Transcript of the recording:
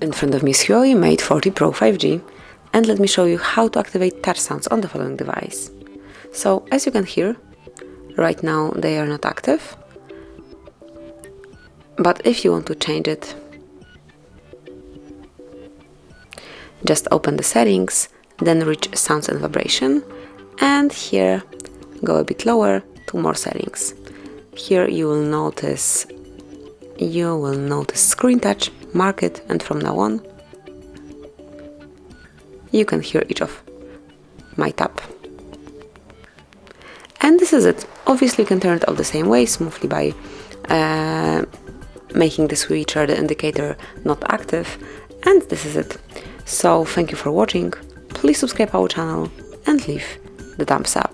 In front of me is HUAWEI Mate 40 Pro 5G, and let me show you how to activate touch sounds on the following device. So, as you can hear, right now they are not active, but if you want to change it, just open the settings, then reach sounds and vibration, and here go a bit lower to more settings. Here you will notice screen touch, mark it, and from now on you can hear each of my tap. And this is it. Obviously you can turn it off the same way, smoothly, by making the switcher, the indicator, not active, and this is it. So thank you for watching, please subscribe our channel and leave the thumbs up.